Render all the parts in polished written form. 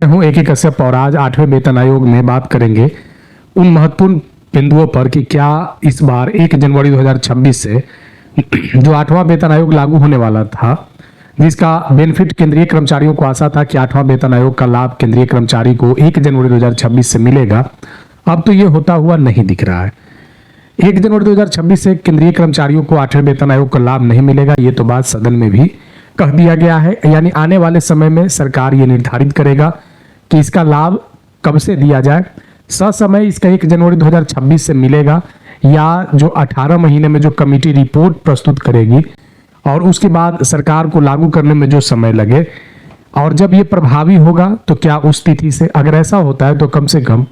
हूं एक कश्यप और आज 8वें वेतन आयोग में बात करेंगे उन महत्वपूर्ण बिंदुओं पर कि क्या इस बार 1 जनवरी 2026 से जो 8वां वेतन आयोग लागू होने वाला था, जिसका बेनिफिट केंद्रीय कर्मचारियों को आशा था कि 8वां वेतन आयोग का लाभ केंद्रीय कर्मचारी को 1 जनवरी 2026 से मिलेगा, अब तो ये होता हुआ नहीं दिख रहा है। 1 जनवरी 2026 से केंद्रीय कर्मचारियों को 8वें वेतन आयोग का लाभ नहीं मिलेगा, ये तो बात सदन में भी कह दिया गया है। यानी आने वाले समय में सरकार ये निर्धारित करेगा कि इसका लाभ कब से दिया जाए। ससमय इसका 1 जनवरी 2026 से मिलेगा या जो 18 महीने में जो कमेटी रिपोर्ट प्रस्तुत करेगी और उसके बाद सरकार को लागू करने में जो समय लगे, और जब ये प्रभावी होगा तो क्या उस तिथि से, अगर ऐसा होता है तो कम से कम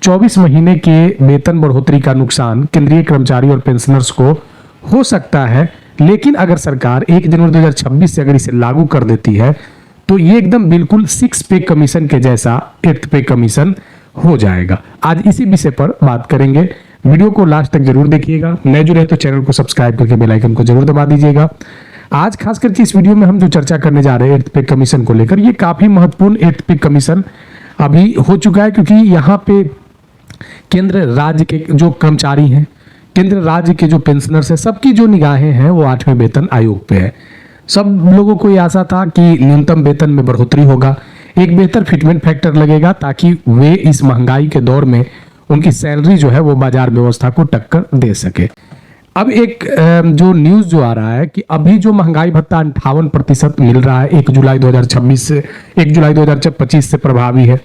24 महीने के वेतन बढ़ोतरी का नुकसान केंद्रीय कर्मचारी और पेंशनर्स को हो सकता है। लेकिन अगर सरकार 1 जनवरी 2026 से अगर इसे लागू कर देती है तो ये एकदम बिल्कुल 6 पे कमीशन के जैसा 8th पे कमीशन हो जाएगा। आज इसी विषय पर बात करेंगे, वीडियो को लास्ट तक जरूर देखिएगा। नए जो रहे तो चैनल को सब्सक्राइब करके बेल आइकन को जरूर दबा दीजिएगा। आज खास करके इस वीडियो में हम जो चर्चा करने जा रहे हैं 8th पे कमीशन को लेकर, ये काफी महत्वपूर्ण 8th पे कमीशन अभी हो चुका है, क्योंकि यहाँ पे केंद्र राज्य के जो कर्मचारी हैं, केंद्र राज्य के जो पेंशनर्स हैं, सबकी जो निगाहें हैं वो 8वें वेतन आयोग पे है। सब लोगों को ये आशा था कि न्यूनतम वेतन में बढ़ोतरी होगा, एक बेहतर फिटमेंट फैक्टर लगेगा ताकि वे इस महंगाई के दौर में उनकी सैलरी जो है वो बाजार व्यवस्था को टक्कर दे सके। अब एक जो न्यूज जो आ रहा है कि अभी जो महंगाई भत्ता 58% मिल रहा है 1 जुलाई 2026 से 1 जुलाई 2025 से प्रभावी है।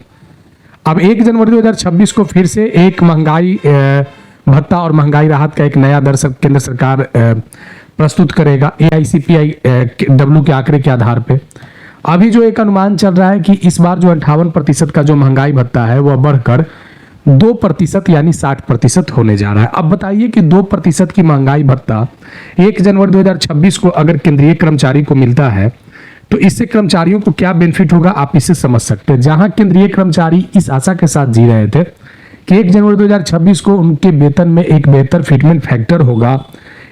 अब 1 जनवरी 2026 को फिर से एक महंगाई भत्ता और महंगाई राहत का एक नया दर केंद्र सरकार प्रस्तुत करेगा AICPI के आंकड़े के आधार पे। अभी जो एक अनुमान चल रहा है कि इस बार जो 58% का जो महंगाई भत्ता है वह बढ़कर 2% यानी 60% होने जा रहा है। अब बताइए कि 2% की महंगाई भत्ता 1 जनवरी 2026 को अगर केंद्रीय कर्मचारी को मिलता है तो इससे कर्मचारियों को क्या बेनिफिट होगा, आप इसे समझ सकते हैं। जहां केंद्रीय कर्मचारी इस आशा के साथ जी रहे थे कि 1 जनवरी 2026 को उनके वेतन में एक बेहतर फिटमेंट फैक्टर होगा,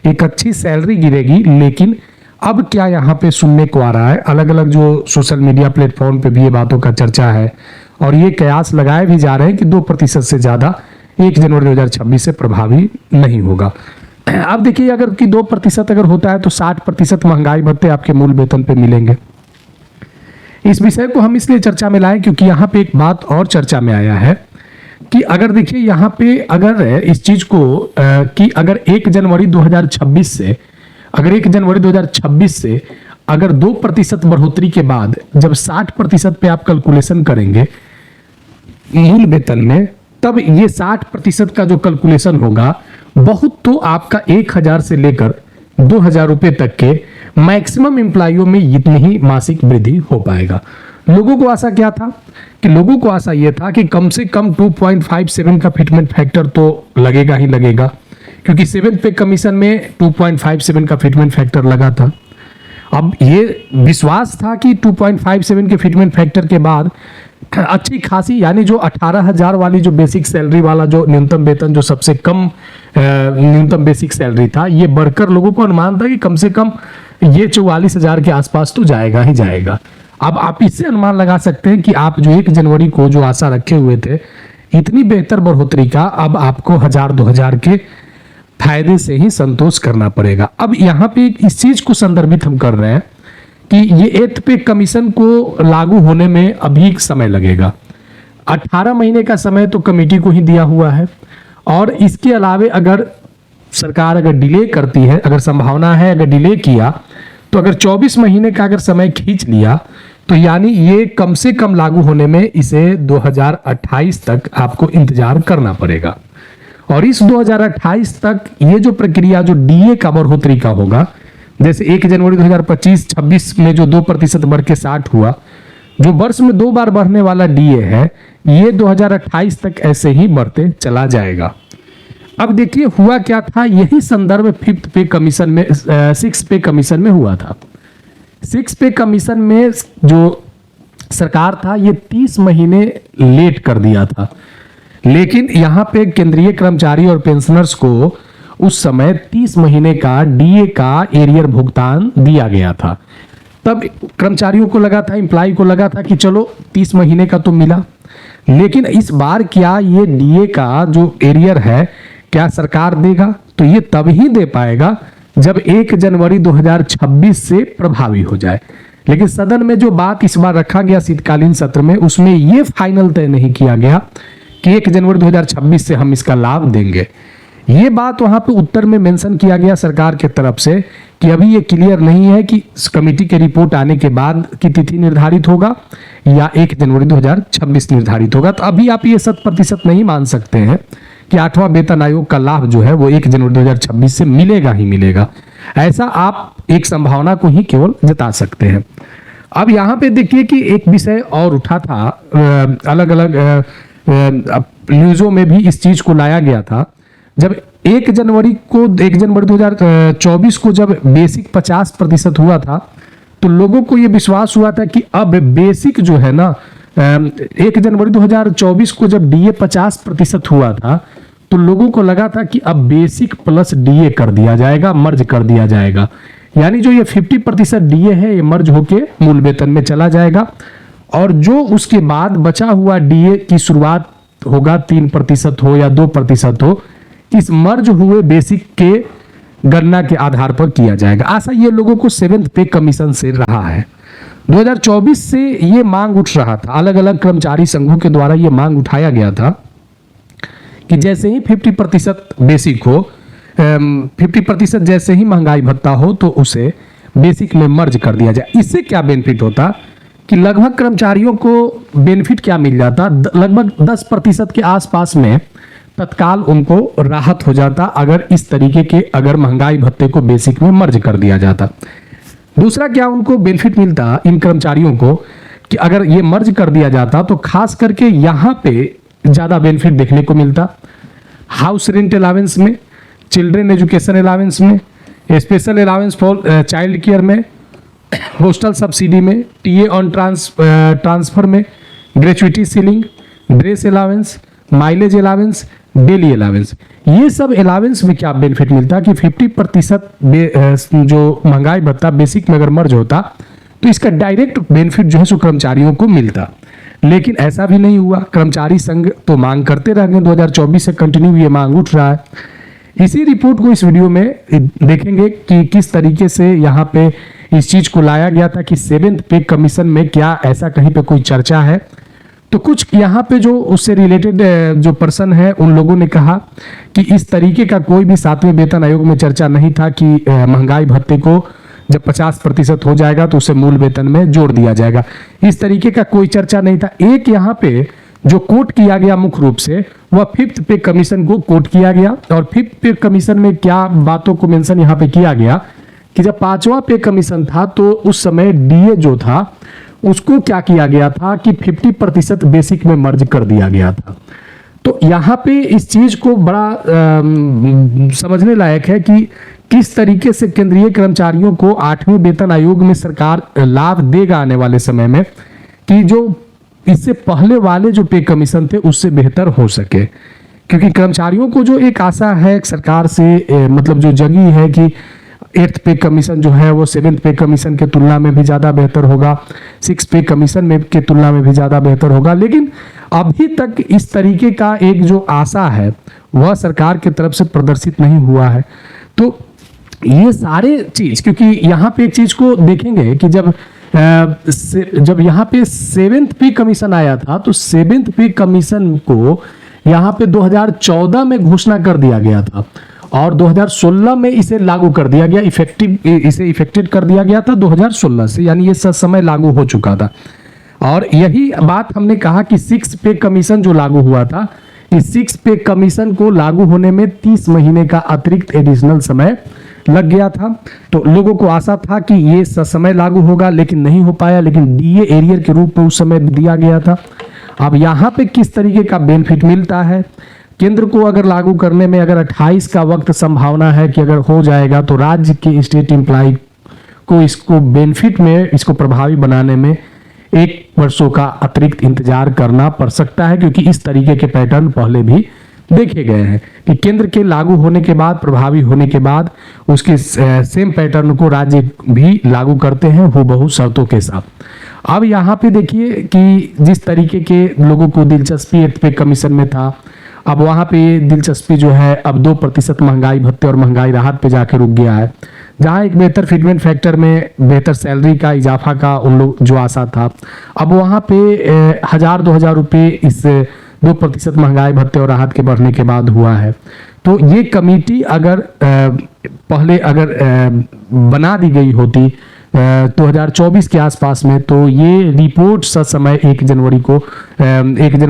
एक अच्छी सैलरी गिरेगी, लेकिन अब क्या यहाँ पे सुनने को आ रहा है, अलग अलग जो सोशल मीडिया प्लेटफॉर्म पे भी ये बातों का चर्चा है और ये कयास लगाए भी जा रहे हैं कि 2% से ज्यादा 1 जनवरी 2026 से प्रभावी नहीं होगा। अब देखिए, अगर कि 2% अगर होता है तो 60% महंगाई भत्ते आपके मूल वेतन पे मिलेंगे। इस विषय को हम इसलिए चर्चा में लाए क्योंकि यहाँ पे एक बात और चर्चा में आया है कि अगर देखिए यहाँ पे अगर इस चीज को कि अगर 1 जनवरी 2026 से अगर 2% बढ़ोतरी के बाद जब 60% पे आप कैलकुलेशन करेंगे मूल वेतन में, तब ये 60% का जो कैलकुलेशन होगा बहुत तो आपका 1000 से लेकर 2000 रुपए तक के मैक्सिमम एम्प्लॉइयों में इतनी ही मासिक वृद्धि हो पाएगा। लोगों को आशा क्या था कि लोगों को आशा यह था कि कम से कम 2.57 का फिटमेंट फैक्टर तो लगेगा ही लगेगा, क्योंकि 7th पे कमीशन में 2.57 का फिटमेंट फैक्टर लगा था। अब ये विश्वास था कि 2.57 के फिटमेंट फैक्टर के बाद अच्छी खासी, यानी जो 18,000 वाली जो बेसिक सैलरी वाला जो न्यूनतम वेतन जो सबसे कम न्यूनतम बेसिक सैलरी था, ये बढ़कर लोगों को अनुमान था कि कम से कम ये 44,000 के आसपास तो जाएगा ही जाएगा। अब आप इससे अनुमान लगा सकते हैं कि आप जो 1 जनवरी को जो आशा रखे हुए थे इतनी बेहतर बढ़ोतरी का, अब आपको 1000-2000 के फायदे से ही संतोष करना पड़ेगा। अब यहाँ पे इस चीज को संदर्भित हम कर रहे हैं कि ये 8th पे कमीशन को लागू होने में अभी समय लगेगा। 18 महीने का समय तो कमेटी को ही दिया हुआ है, और इसके अलावे अगर सरकार अगर डिले करती है, अगर संभावना है अगर डिले किया तो अगर 24 महीने का अगर समय खींच लिया तो यानी ये कम से कम लागू होने में इसे 2028 तक आपको इंतजार करना पड़ेगा। और इस 2028 तक ये जो प्रक्रिया जो डीए का बढ़ोतरी का होगा, जैसे 1 जनवरी 2025-26 में जो 2% बढ़ के 60 हुआ, जो वर्ष में 2 बार बढ़ने वाला डीए है, ये 2028 तक ऐसे ही बढ़ते चला जाएगा। अब देखिए हुआ क्या था, यही संदर्भ 5th पे कमीशन में 6th पे कमीशन में हुआ था। 6th पे कमीशन में जो सरकार था ये 30 महीने लेट कर दिया था, लेकिन यहाँ पे केंद्रीय कर्मचारी और पेंशनर्स को उस समय 30 महीने का डीए का एरियर भुगतान दिया गया था। तब कर्मचारियों को लगा था, एम्प्लॉय को लगा था कि चलो 30 महीने का तो मिला। लेकिन इस बार क्या ये डीए का जो एरियर है क्या सरकार देगा? तो ये तब ही दे पाएगा जब 1 जनवरी 2026 से प्रभावी हो जाए। लेकिन सदन में जो बात इस बार रखा गया शीतकालीन सत्र में, उसमें ये फाइनल तय नहीं किया गया कि 1 जनवरी 2026 से हम इसका लाभ देंगे। ये बात वहां पे उत्तर में मेंशन किया गया सरकार के तरफ से कि अभी ये क्लियर नहीं है कि कमेटी के रिपोर्ट आने के बाद की तिथि निर्धारित होगा या 1 जनवरी 2026 निर्धारित होगा। तो अभी आप ये 100% नहीं मान सकते हैं कि 8वां वेतन आयोग का लाभ जो है वो 1 जनवरी 2026 से मिलेगा ही मिलेगा। ऐसा आप एक संभावना को ही केवल जता सकते हैं। अब यहाँ पे देखिए कि एक विषय और उठा था, अलग अलग न्यूज़ों में भी इस चीज को लाया गया था। जब 1 जनवरी 2024 को जब बेसिक 50% हुआ था तो लोगों को यह विश्वास हुआ था कि अब बेसिक जो है ना, 1 जनवरी 2024 को जब डीए 50% हुआ था तो लोगों को लगा था कि अब बेसिक प्लस डीए कर दिया जाएगा, मर्ज कर दिया जाएगा। यानी जो ये 50% डीए है ये मर्ज होके मूल वेतन में चला जाएगा और जो उसके बाद बचा हुआ डीए की शुरुआत होगा 3% हो या 2% हो, इस मर्ज हुए बेसिक के गणना के आधार पर किया जाएगा। आशा ये लोगों को 7th पे कमीशन से रहा है। 2024 से ये मांग उठ रहा था, अलग अलग कर्मचारी संघों के द्वारा ये मांग उठाया गया था कि जैसे ही 50% बेसिक हो, 50% जैसे ही महंगाई भत्ता हो तो उसे बेसिक में मर्ज कर दिया जाए। इससे क्या बेनिफिट होता कि लगभग कर्मचारियों को बेनिफिट क्या मिल जाता, लगभग 10% के आसपास में तत्काल उनको राहत हो जाता अगर इस तरीके के अगर महंगाई भत्ते को बेसिक में मर्ज कर दिया जाता। दूसरा क्या उनको बेनिफिट मिलता इन कर्मचारियों को कि अगर ये मर्ज कर दिया जाता तो खास करके यहाँ पे ज़्यादा बेनिफिट देखने को मिलता। हाउस रेंट अलावेंस में, चिल्ड्रेन एजुकेशन अलावेंस में, special allowance for child care में, हॉस्टल सब्सिडी में, टीए ऑन ट्रांसफर में, gratuity ceiling, dress allowance, mileage allowance, daily allowance, ये सब अलावेंस में क्या बेनिफिट मिलता कि 50% जो महंगाई भत्ता बेसिक में अगर मर्ज होता तो इसका डायरेक्ट बेनिफिट जो है सो कर्मचारियों को मिलता। लेकिन ऐसा भी नहीं हुआ। कर्मचारी संघ तो मांग करते रह गए, 2024 से कंटिन्यू ये मांग उठ रहा है। इसी रिपोर्ट को इस वीडियो में देखेंगे कि किस तरीके से यहाँ पे इस चीज को लाया गया था कि 7th पे कमीशन में क्या ऐसा कहीं पे कोई चर्चा है। तो कुछ यहाँ पे जो उससे रिलेटेड जो पर्सन है उन लोगों ने कहा कि इस तरीके का कोई भी 7वें वेतन आयोग में चर्चा नहीं था कि महंगाई भत्ते को जब 50% हो जाएगा तो उसे मूल वेतन में जोड़ दिया जाएगा। इस तरीके का कोई चर्चा नहीं था। एक यहाँ पे जो कोट किया गया मुख्य रूप से वह 5th पे कमीशन को कोट किया गया और 5th पे कमीशन में क्या बातों को मेंशन यहाँ पे किया गया कि जब 5वां पे कमीशन था तो उस समय डीए जो था उसको क्या किया गया था कि 50% बेसिक में मर्ज कर दिया गया था। तो यहाँ पे इस चीज को बड़ा समझने लायक है कि किस तरीके से केंद्रीय कर्मचारियों को 8वें वेतन आयोग में सरकार लाभ देगा आने वाले समय में कि जो इससे पहले वाले जो पे कमीशन थे उससे बेहतर हो सके। क्योंकि कर्मचारियों को जो एक आशा है सरकार से मतलब जो जगी है कि 8th पे कमीशन जो है वो 7th पे कमीशन के तुलना में भी ज़्यादा बेहतर होगा, 6th पे कमीशन में के तुलना में भी ज़्यादा बेहतर होगा। लेकिन अभी तक इस तरीके का एक जो आशा है वह सरकार की तरफ से प्रदर्शित नहीं हुआ है। तो ये सारे चीज़, क्योंकि यहाँ पे एक चीज़ को देखेंगे कि जब यहाँ पे 7th पे कमीशन आया था तो 7th पे कमीशन को यहाँ पे 2014 में घोषणा कर दिया गया था और 2016 में इसे लागू कर दिया गया, इसे इफेक्टेड कर दिया गया था 2016 से, यानी ये समय लागू हो चुका था। और यही बात हमने कहा कि 6th पे कमीशन जो लागू हुआ था, इस 6th पे कमीशन को लागू होने में 30 महीने का अतिरिक्त एडिशनल समय लग गया था। तो लोगों को आशा था कि ये समय लागू होगा, लेकिन नहीं हो पाया। लेकिन डीए एरियर के रूप में उस समय दिया गया था। अब यहाँ पे किस तरीके का बेनिफिट मिलता है, केंद्र को अगर लागू करने में अगर 28 का वक्त संभावना है कि अगर हो जाएगा तो राज्य के स्टेट एम्प्लॉय को इसको बेनिफिट में इसको प्रभावी बनाने में 1 वर्षों का अतिरिक्त इंतजार करना पड़ सकता है, क्योंकि इस तरीके के पैटर्न पहले भी देखे गए हैं कि केंद्र के लागू होने के बाद, प्रभावी होने के बाद उसके सेम पैटर्न को राज्य भी लागू करते हैं हूबहू शर्तों के साथ। अब यहाँ पे देखिए कि जिस तरीके के लोगों को दिलचस्पी एक्ट पे कमीशन में था, अब वहाँ पे दिलचस्पी जो है अब 2% महंगाई भत्ते और महंगाई राहत पे जाके रुक गया है। जहाँ एक बेहतर फिटमेंट फैक्टर में बेहतर सैलरी का इजाफा का उन लोग जो आशा था, अब वहाँ पे 1000-2000 रुपये इस 2% महंगाई भत्ते और राहत के बढ़ने के बाद हुआ है। तो ये कमेटी अगर पहले अगर बना दी गई होती 2024 के आसपास में, तो ये रिपोर्ट समय 1 जनवरी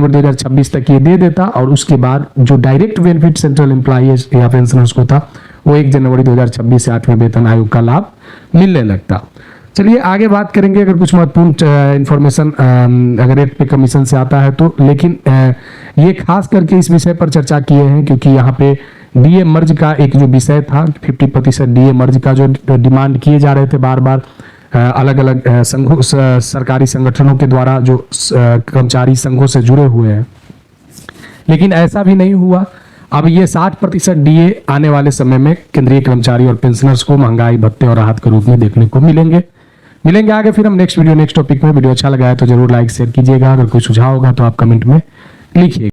2026 तक ये दे देता और उसके बाद जो डायरेक्ट बेनिफिट सेंट्रल एम्प्लॉयज या पेंशनर्स को था वो 1 जनवरी 2026 से 8वें वेतन आयोग का लाभ मिलने लगता। चलिए आगे बात करेंगे अगर कुछ महत्वपूर्ण इंफॉर्मेशन अगर एक्ट पे कमीशन से आता है तो, लेकिन ये खास करके इस विषय पर चर्चा किए हैं क्योंकि यहाँ पे डीए मर्ज का एक जो विषय था, 50% डीए मर्ज का जो डिमांड किए जा रहे थे बार बार अलग अलग संघों सरकारी संगठनों के द्वारा जो कर्मचारी संघों से जुड़े हुए हैं, लेकिन ऐसा भी नहीं हुआ। अब ये 60% डीए आने वाले समय में केंद्रीय कर्मचारी और पेंशनर्स को महंगाई भत्ते और राहत के रूप में देखने को मिलेंगे आगे। फिर हम नेक्स्ट टॉपिक में। वीडियो अच्छा लगा है तो जरूर लाइक शेयर कीजिएगा। अगर कोई सुझाव होगा तो आप कमेंट में लिखिए।